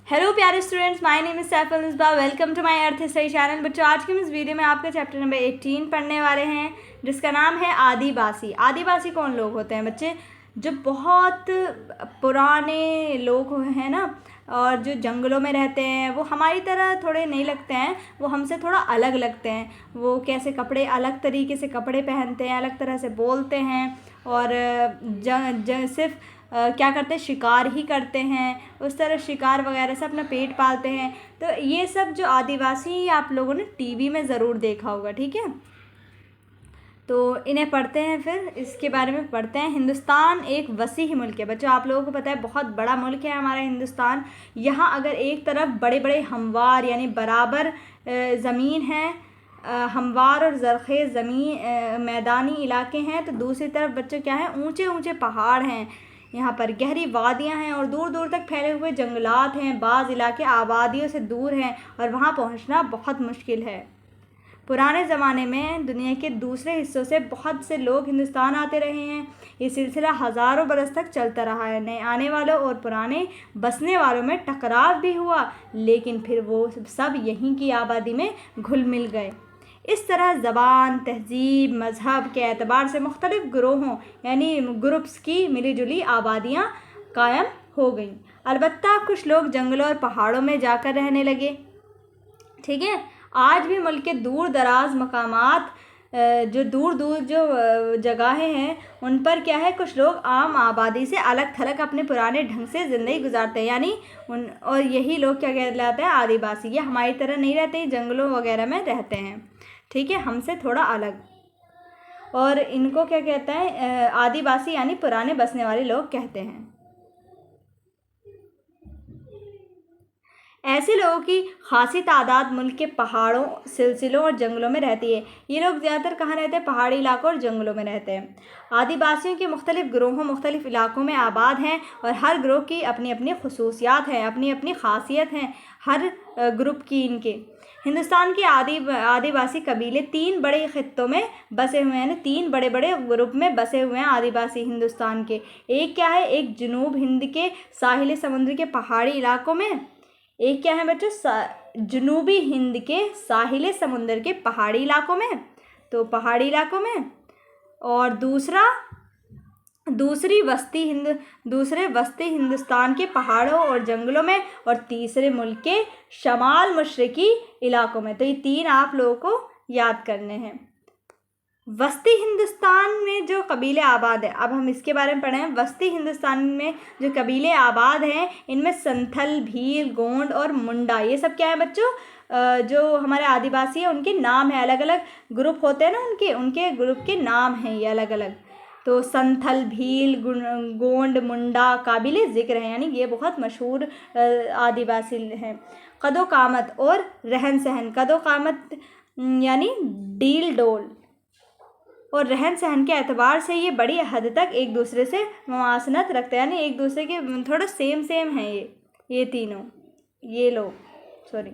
Hello प्यारे students, my name is Saiful Misba. Welcome to my earth history channel. बच्चों, आज के इस वीडियो में आपका चैप्टर नंबर 18 पढ़ने वाले हैं, जिसका नाम है आदिवासी। आदिवासी कौन लोग होते हैं बच्चे? जो बहुत पुराने लोग हैं ना, और जो जंगलों में रहते हैं, वो हमारी तरह थोड़े नहीं लगते हैं, वो हमसे थोड़ा अलग लगते हैं। वो कैसे कपड़े, अलग तरीके से कपड़े पहनते हैं, अलग तरह से बोलते हैं, और सिर्फ क्या करते हैं, शिकार ही करते हैं। उस तरह शिकार वगैरह से अपना पेट पालते हैं। तो ये सब जो आदिवासी आप लोगों ने टीवी में ज़रूर देखा होगा, ठीक है। तो इन्हें पढ़ते हैं, फिर इसके बारे में पढ़ते हैं। हिंदुस्तान एक वसीह मुल्क है बच्चों, आप लोगों को पता है बहुत बड़ा मुल्क है हमारा हिंदुस्तान। यहाँ अगर एक तरफ बड़े बड़े हमवार यानी बराबर ज़मीन है, हमवार और ज़रख़ेज़ ज़मीन मैदानी इलाके हैं, तो दूसरी तरफ बच्चों क्या है, ऊंचे ऊंचे पहाड़ हैं। यहाँ पर गहरी वादियाँ हैं और दूर दूर तक फैले हुए जंगलात हैं। बाज़ इलाके आबादियों से दूर हैं और वहाँ पहुँचना बहुत मुश्किल है। पुराने ज़माने में दुनिया के दूसरे हिस्सों से बहुत से लोग हिंदुस्तान आते रहे हैं। ये सिलसिला हज़ारों बरस तक चलता रहा है। नए आने वालों और पुराने बसने वालों में टकराव भी हुआ, लेकिन फिर वो सब यहीं की आबादी में घुल मिल गए। इस तरह ज़बान, तहज़ीब, मज़हब के एतबार से मुख्तलिफ़ ग्रोहों यानी ग्रुप्स की मिली जुली आबादियाँ कायम हो गईं। अलबत्ता कुछ लोग जंगलों और पहाड़ों में जाकर रहने लगे, ठीक है। आज भी मुल्क के दूर दराज मकामात, जो दूर दूर जो जगहें हैं, उन पर क्या है, कुछ लोग आम आबादी से अलग थलग अपने पुराने ढंग से ज़िंदगी गुजारते हैं। यानी और यही लोग क्या कहलाते हैं, आदिवासी। ये हमारी तरह नहीं रहते, जंगलों वगैरह में रहते हैं, ठीक है, हमसे थोड़ा अलग। और इनको क्या कहते हैं, आदिवासी यानी पुराने बसने वाले लोग कहते हैं। ऐसे लोगों की खासी तादाद मुल्क के पहाड़ों, सिलसिलों और जंगलों में रहती है। ये लोग ज़्यादातर कहाँ रहते हैं? पहाड़ी इलाकों और जंगलों में रहते हैं। आदिवासियों के मुख्तलिफ़ ग्रोहों मुख्तलिफ़ इलाकों में आबाद हैं, और हर ग्रोह की अपनी अपनी खसूसियात हैं, अपनी अपनी खासियत हैं हर ग्रुप की। इनके हिंदुस्तान के आदिवासी कबीले 3 बड़े ख़ित्तों में बसे हुए हैं, 3 बड़े बड़े ग्रुप में बसे हुए हैं आदिवासी हिंदुस्तान के। एक क्या है, एक जनूब हिंद के साहिल समुद्र के पहाड़ी इलाकों में। एक क्या है बच्चों, जनूबी हिंद के साहिल समुद्र के पहाड़ी इलाकों में, तो पहाड़ी इलाकों में। और दूसरे वस्ती हिंदुस्तान के पहाड़ों और जंगलों में, और तीसरे मुल्क के शमाल मशरकी इलाकों में। तो ये 3 आप लोगों को याद करने हैं। वस्ती हिंदुस्तान में जो कबीले आबाद हैं, अब हम इसके बारे में पढ़े हैं। वस्ती हिंदुस्तान में जो कबीले आबाद हैं, इनमें संथल, भील, गोंड और मुंडा, ये सब क्या है बच्चों, जो हमारे आदिवासी हैं उनके नाम है। अलग अलग ग्रुप होते हैं ना, उनके ग्रुप के नाम हैं ये अलग अलग। तो संथल, भील, गोंड, मुंडा काबिले ज़िक्र हैं, यानी ये बहुत मशहूर आदिवासी हैं। कदो कामत और रहन सहन, कदो कामत यानी डील डोल और रहन सहन के एतबार से ये बड़ी हद तक एक दूसरे से मुमासनत रखते हैं, यानी एक दूसरे के थोड़ा सेम हैं ये तीनों, ये लोग सॉरी।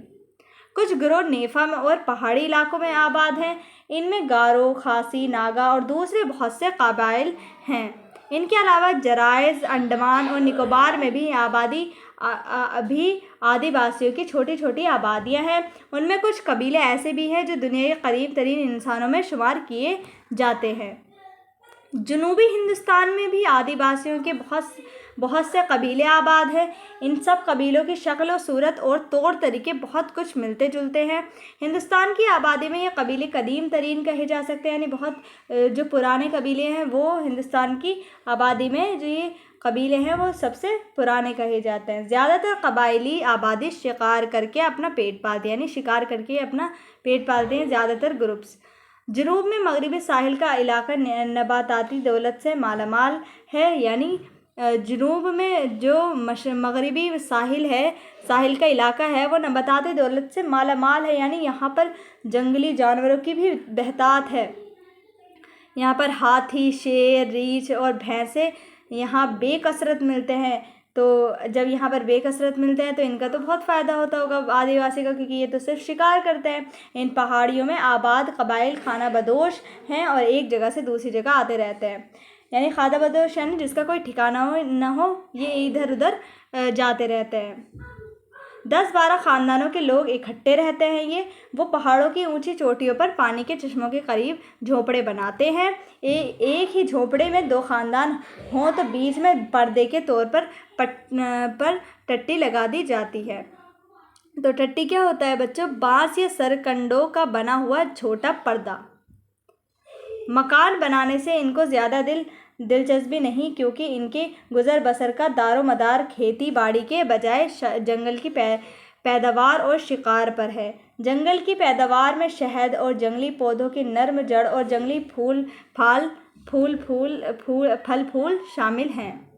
कुछ गिरोह नेफा में और पहाड़ी इलाकों में आबाद हैं। इनमें गारो, खासी, नागा और दूसरे बहुत से कबाइल हैं। इनके अलावा जराइज़, अंडमान और निकोबार में भी अभी आदिवासियों की छोटी छोटी आबादियां हैं। उनमें कुछ कबीले ऐसे भी हैं जो दुनिया के करीब तरीन इंसानों में शुमार किए जाते हैं। जनूबी हिंदुस्तान में भी आदिवासियों के बहुत से कबीले आबाद हैं। इन सब कबीलों की शक्ल और सूरत और तौर तरीके बहुत कुछ मिलते जुलते हैं। हिंदुस्तान की आबादी में ये कबीले कदीम तरीन कहे जा सकते हैं, यानी बहुत जो पुराने कबीले हैं वो हिंदुस्तान की आबादी में जो ये कबीले हैं वो सबसे पुराने कहे जाते हैं। ज़्यादातर कबायली आबादी शिकार करके अपना पेट पालते हैं, यानी शिकार करके अपना पेट पालते हैं ज़्यादातर ग्रुप्स। जनूब में मगरबी साहिल का इलाका नबाताती दौलत से मालामाल है, यानी जनूब में जो मगरबी साहिल का इलाका है वो नबाताती दौलत से मालामाल है, यानी यहाँ पर जंगली जानवरों की भी बहतात है। यहाँ पर हाथी, शेर, रीछ और भैंसे यहाँ बेकसरत मिलते हैं। तो जब यहाँ पर बेकसरत मिलते हैं तो इनका तो बहुत फ़ायदा होता होगा आदिवासी का, क्योंकि ये तो सिर्फ शिकार करते हैं। इन पहाड़ियों में आबाद कबाइल खाना बदोश हैं और एक जगह से दूसरी जगह आते रहते हैं, यानी खाना बदोश यानी जिसका कोई ठिकाना हो न हो, ये इधर उधर जाते रहते हैं। 10-12 ख़ानदानों के लोग इकट्ठे रहते हैं। वो पहाड़ों की ऊंची चोटियों पर पानी के चश्मों के करीब झोपड़े बनाते हैं। एक ही झोपड़े में 2 ख़ानदान हों तो बीच में पर्दे के तौर पर टट्टी लगा दी जाती है। तो टट्टी क्या होता है बच्चों? बांस या सरकंडों का बना हुआ छोटा पर्दा। मकान बनाने से इनको ज़्यादा दिलचस्पी नहीं, क्योंकि इनके गुजर बसर का दारोमदार खेती बाड़ी के बजाय जंगल की पैदावार और शिकार पर है। जंगल की पैदावार में शहद और जंगली पौधों की नर्म जड़ और जंगली फल फूल शामिल हैं।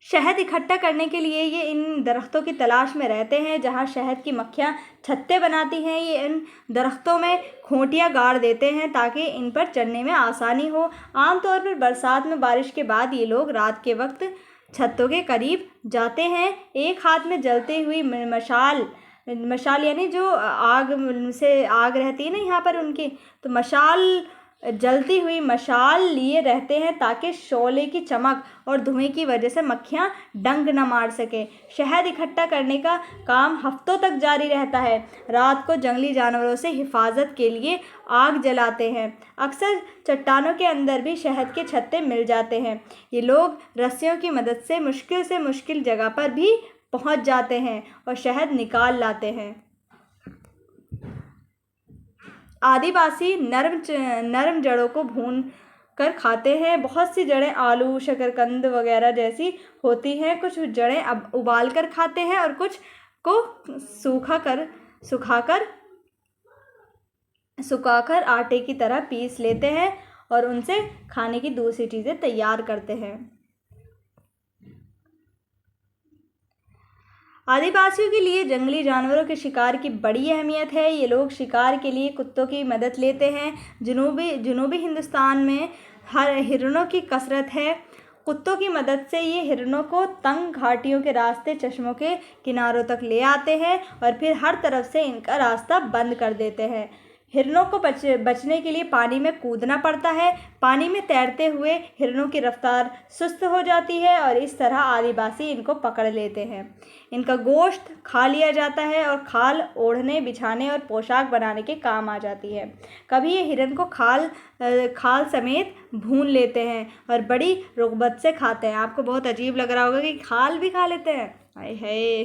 शहद इकट्ठा करने के लिए ये इन दरख्तों की तलाश में रहते हैं जहाँ शहद की मक्खियाँ छत्ते बनाती हैं। ये इन दरख्तों में खूंटियाँ गाड़ देते हैं ताकि इन पर चढ़ने में आसानी हो। आमतौर पर बरसात में बारिश के बाद ये लोग रात के वक्त छत्तों के करीब जाते हैं। एक हाथ में जलती हुई मशाल यानी जो आग रहती है ना यहाँ पर उनकी, तो जलती हुई मशाल लिए रहते हैं ताकि शोले की चमक और धुएं की वजह से मक्खियाँ डंक न मार सके। शहद इकट्ठा करने का काम हफ्तों तक जारी रहता है। रात को जंगली जानवरों से हिफाजत के लिए आग जलाते हैं। अक्सर चट्टानों के अंदर भी शहद के छत्ते मिल जाते हैं। ये लोग रस्सियों की मदद से मुश्किल जगह पर भी पहुंच जाते हैं और शहद निकाल लाते हैं। आदिवासी नरम जड़ों को भून कर खाते हैं। बहुत सी जड़ें आलू, शकरकंद वगैरह जैसी होती हैं। कुछ जड़ें उबाल कर खाते हैं और कुछ को सुखाकर आटे की तरह पीस लेते हैं और उनसे खाने की दूसरी चीज़ें तैयार करते हैं। आदिवासियों के लिए जंगली जानवरों के शिकार की बड़ी अहमियत है। ये लोग शिकार के लिए कुत्तों की मदद लेते हैं। जनूबी हिंदुस्तान में हिरणों की कसरत है। कुत्तों की मदद से ये हिरणों को तंग घाटियों के रास्ते चश्मों के किनारों तक ले आते हैं और फिर हर तरफ से इनका रास्ता बंद कर देते हैं। हिरणों को बचने के लिए पानी में कूदना पड़ता है। पानी में तैरते हुए हिरणों की रफ्तार सुस्त हो जाती है और इस तरह आदिवासी इनको पकड़ लेते हैं। इनका गोश्त खा लिया जाता है और खाल ओढ़ने, बिछाने और पोशाक बनाने के काम आ जाती है। कभी ये हिरण को खाल समेत भून लेते हैं और बड़ी रुग़बत से खाते हैं। आपको बहुत अजीब लग रहा होगा कि खाल भी खा लेते हैं, हाय हाय,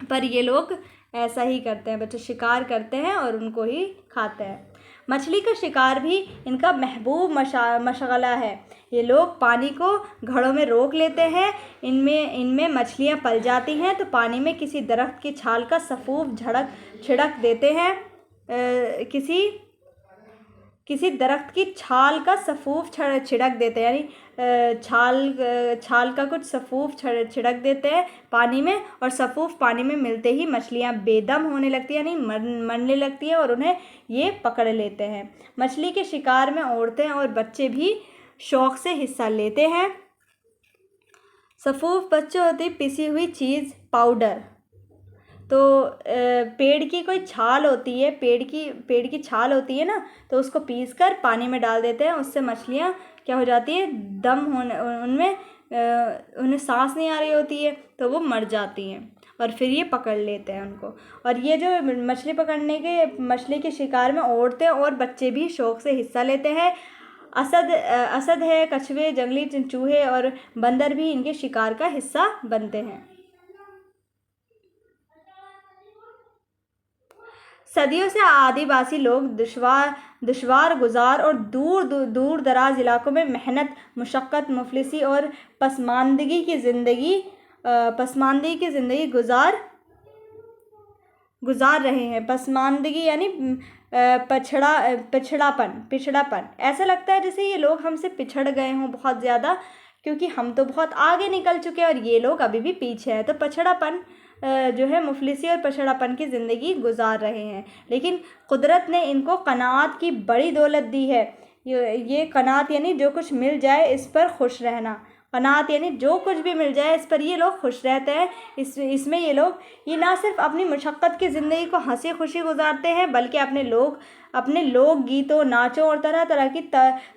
पर ये लोग ऐसा ही करते हैं बच्चे, शिकार करते हैं और उनको ही खाते हैं। मछली का शिकार भी इनका महबूब मशगला है। ये लोग पानी को घड़ों में रोक लेते हैं। इनमें मछलियाँ पल जाती हैं तो पानी में किसी दरख्त की छाल का सफूफ छिड़क देते हैं। किसी दरख्त की छाल का सफूफ छिड़क देते हैं, यानी छाल का कुछ सफूफ छिड़क देते हैं पानी में, और सफूफ पानी में मिलते ही मछलियाँ बेदम होने लगती हैं, यानी मरने लगती हैं और उन्हें ये पकड़ लेते हैं। मछली के शिकार में औरतें और बच्चे भी शौक़ से हिस्सा लेते हैं। सफूफ बच्चों होती पिसी हुई चीज़ पाउडर। तो पेड़ की कोई छाल होती है, पेड़ की छाल होती है ना, तो उसको पीस कर पानी में डाल देते हैं। उससे मछलियाँ क्या हो जाती है, दम होने उन्हें सांस नहीं आ रही होती है तो वो मर जाती हैं और फिर ये पकड़ लेते हैं उनको। और ये जो मछली के शिकार में औरतें और बच्चे भी शौक़ से हिस्सा लेते हैं। असद है, कछुए, जंगली चूहे और बंदर भी इनके शिकार का हिस्सा बनते हैं। सदियों से आदिवासी लोग दुश्वार गुजार और दूर दराज इलाकों में मेहनत, मुशक्क़त, मुफलिसी और पसमानदगी की ज़िंदगी गुजार रहे हैं। पसमानदगी यानी पिछड़ापन। ऐसा लगता है जैसे ये लोग हमसे पिछड़ गए हों बहुत ज़्यादा, क्योंकि हम तो बहुत आगे निकल चुके हैं और ये लोग अभी भी पीछे हैं। तो पछड़ापन जो है, मुफलिसी और पछड़ापन की ज़िंदगी गुजार रहे हैं। लेकिन कुदरत ने इनको कनात की बड़ी दौलत दी है। ये कनात यानी जो कुछ मिल जाए इस पर खुश रहना। कनात यानी जो कुछ भी मिल जाए इस पर ये लोग खुश रहते हैं। इसमें ये ना सिर्फ अपनी मशक्क़त की ज़िंदगी को हंसी खुशी गुजारते हैं, बल्कि अपने लोक गीतों, नाचों और तरह तरह की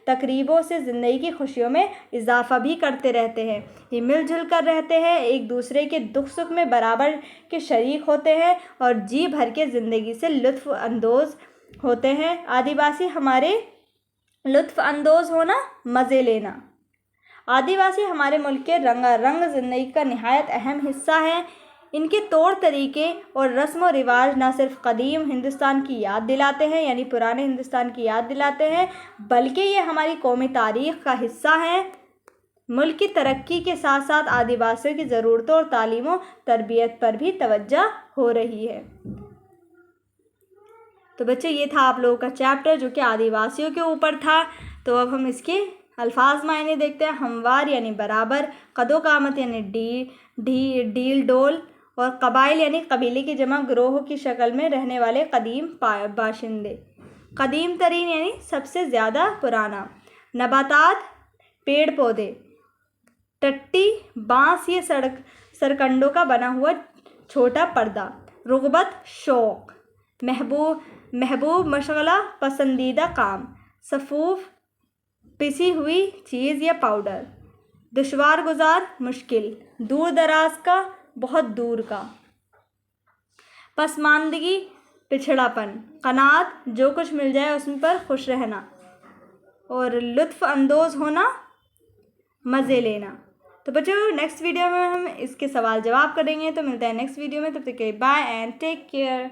तकरीबों से ज़िंदगी की खुशियों में इजाफ़ा भी करते रहते हैं। ये मिलजुल कर रहते हैं, एक दूसरे के दुख सुख में बराबर के शरीक होते हैं और जी भर के ज़िंदगी से लुत्फ़ अंदोज़ होते हैं। आदिवासी हमारे लुत्फ़ अंदोज़ होना, मज़े लेना। आदिवासी हमारे मुल्क के रंगारंग ज़िंदगी का निहायत अहम हिस्सा है। इनके तौर तरीके और रस्म व रिवाज न सिर्फ कदीम हिंदुस्तान की याद दिलाते हैं, यानी पुराने हिंदुस्तान की याद दिलाते हैं, बल्कि ये हमारी कौमी तारीख़ का हिस्सा हैं। मुल्क की तरक्की के साथ साथ आदिवासियों की ज़रूरतों और तालीम व तरबियत पर भी तवज्जो हो रही है। तो बच्चे, ये था आप लोगों का चैप्टर जो कि आदिवासियों के ऊपर था। तो अब हम इसके अल्फाज मायने देखते हैं। हमवार यानी बराबर, कदोकामत यानी डील डोल, और कबाइल यानी कबीले की जमा ग्रोह की शक्ल में रहने वाले कदीम बाशिंदे। कदीम तरीन यानी सबसे ज़्यादा पुराना। नबातात पेड़ पौधे। टट्टी बाँस ये सरकंडों का बना हुआ छोटा पर्दा। रुग़बत शौक़। महबूब मशगला पसंदीदा काम। सफ़ूफ़ पिसी हुई चीज़ या पाउडर। दुश्वार गुजार मुश्किल, दूर दराज का, बहुत दूर का। पसमानदगी पिछड़ापन। कनात जो कुछ मिल जाए उस पर खुश रहना। और लुत्फ़ अंदोज़ होना, मज़े लेना। तो बच्चों, नेक्स्ट वीडियो में हम इसके सवाल जवाब करेंगे। तो मिलते हैं नेक्स्ट वीडियो में, तब तक के बाय एंड टेक केयर।